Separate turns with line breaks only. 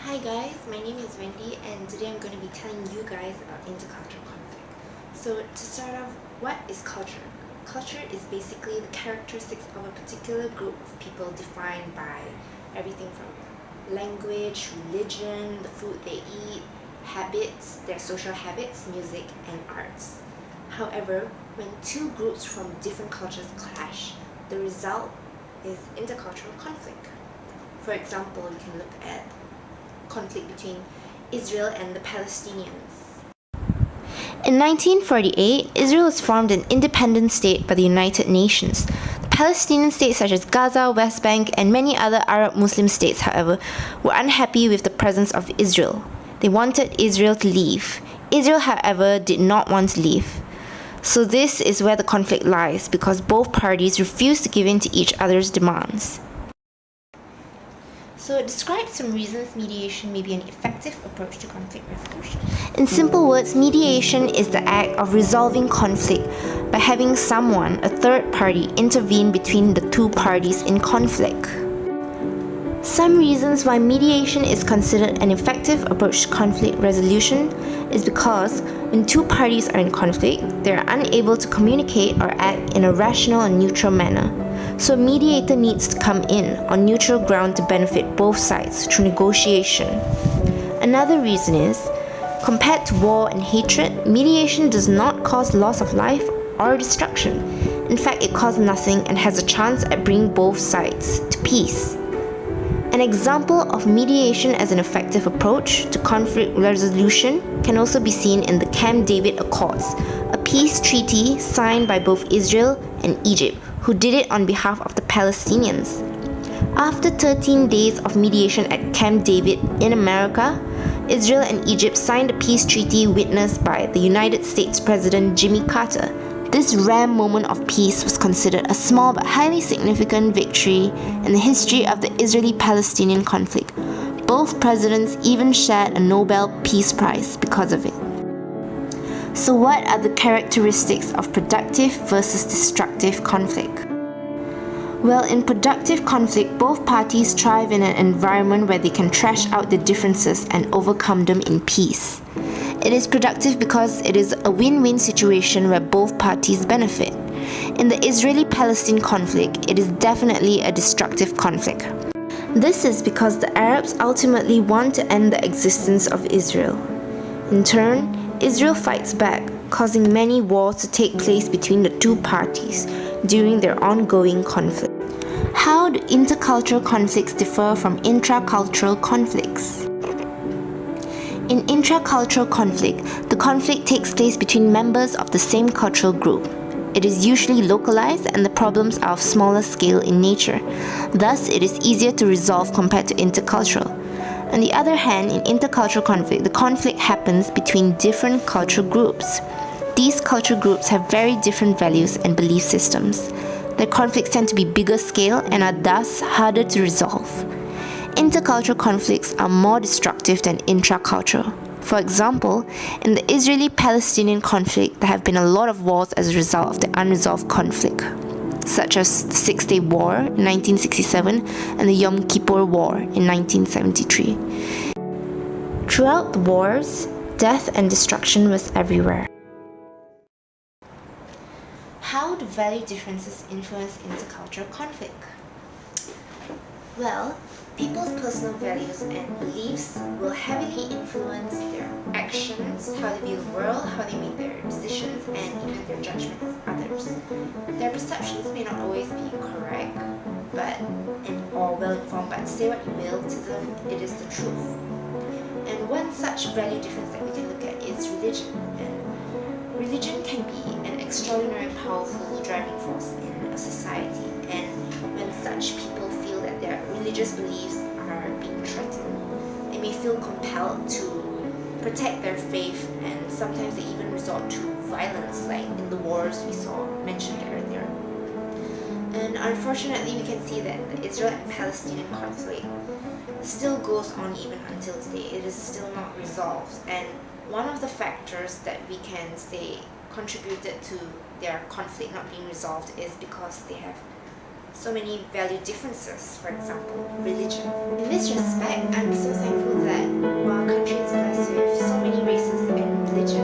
Hi guys, my name is Wendy and today I'm going to be telling you guys about intercultural conflict. So to start off, what is culture? Culture is basically the characteristics of a particular group of people defined by everything from language, religion, the food they eat, habits, their social habits, music, and arts. However, when two groups from different cultures clash, the result is intercultural conflict. For example, you can look at conflict between Israel and the Palestinians.
In 1948, Israel was formed an independent state by the United Nations. The Palestinian states such as Gaza, West Bank, and many other Arab Muslim states, however, were unhappy with the presence of Israel. They wanted Israel to leave. Israel, however, did not want to leave. So this is where the conflict lies, because both parties refused to give in to each other's demands.
So describe some reasons mediation may be an effective approach to conflict resolution.
In simple words, mediation is the act of resolving conflict by having someone, a third party, intervene between the two parties in conflict. Some reasons why mediation is considered an effective approach to conflict resolution is because when two parties are in conflict, they are unable to communicate or act in a rational and neutral manner. So a mediator needs to come in on neutral ground to benefit both sides through negotiation. Another reason is, compared to war and hatred, mediation does not cause loss of life or destruction. In fact, it costs nothing and has a chance at bringing both sides to peace. An example of mediation as an effective approach to conflict resolution can also be seen in the Camp David Accords, a peace treaty signed by both Israel and Egypt, who did it on behalf of the Palestinians. After 13 days of mediation at Camp David in America, Israel and Egypt signed a peace treaty witnessed by the United States President Jimmy Carter. This rare moment of peace was considered a small but highly significant victory in the history of the Israeli-Palestinian conflict. Both presidents even shared a Nobel Peace Prize because of it. So what are the characteristics of productive versus destructive conflict? Well, in productive conflict, both parties thrive in an environment where they can thrash out their differences and overcome them in peace. It is productive because it is a win-win situation where both parties benefit. In the Israeli-Palestinian conflict, it is definitely a destructive conflict. This is because the Arabs ultimately want to end the existence of Israel. In turn, Israel fights back, causing many wars to take place between the two parties during their ongoing conflict. How do intercultural conflicts differ from intracultural conflicts? In intracultural conflict, the conflict takes place between members of the same cultural group. It is usually localized and the problems are of smaller scale in nature. Thus, it is easier to resolve compared to intercultural. On the other hand, in intercultural conflict, the conflict happens between different cultural groups. These cultural groups have very different values and belief systems. Their conflicts tend to be bigger scale and are thus harder to resolve. Intercultural conflicts are more destructive than intracultural. For example, in the Israeli-Palestinian conflict, there have been a lot of wars as a result of the unresolved conflict, such as the Six-Day War in 1967 and the Yom Kippur War in 1973. Throughout the wars, death and destruction was everywhere.
How do value differences influence intercultural conflict? Well, people's personal values and beliefs will heavily influence their actions, how they view the world, how they make their decisions, and even their judgment of others. Their perceptions may not always be correct, or well-informed, but say what you will, to them it is the truth. And one such value difference that we can look at is religion. And religion can be an extraordinary, powerful driving force in a society. And when such people feel that their religious beliefs are being threatened, they may feel compelled to protect their faith, and sometimes they even resort to violence, like in the wars we saw mentioned earlier. And unfortunately, we can see that the Israel and Palestinian conflict still goes on even until today. It is still not resolved, and one of the factors that we can say contributed to their conflict not being resolved is because they have so many value differences, for example, religion. In this respect, I'm so thankful that our country is blessed with so many races and religions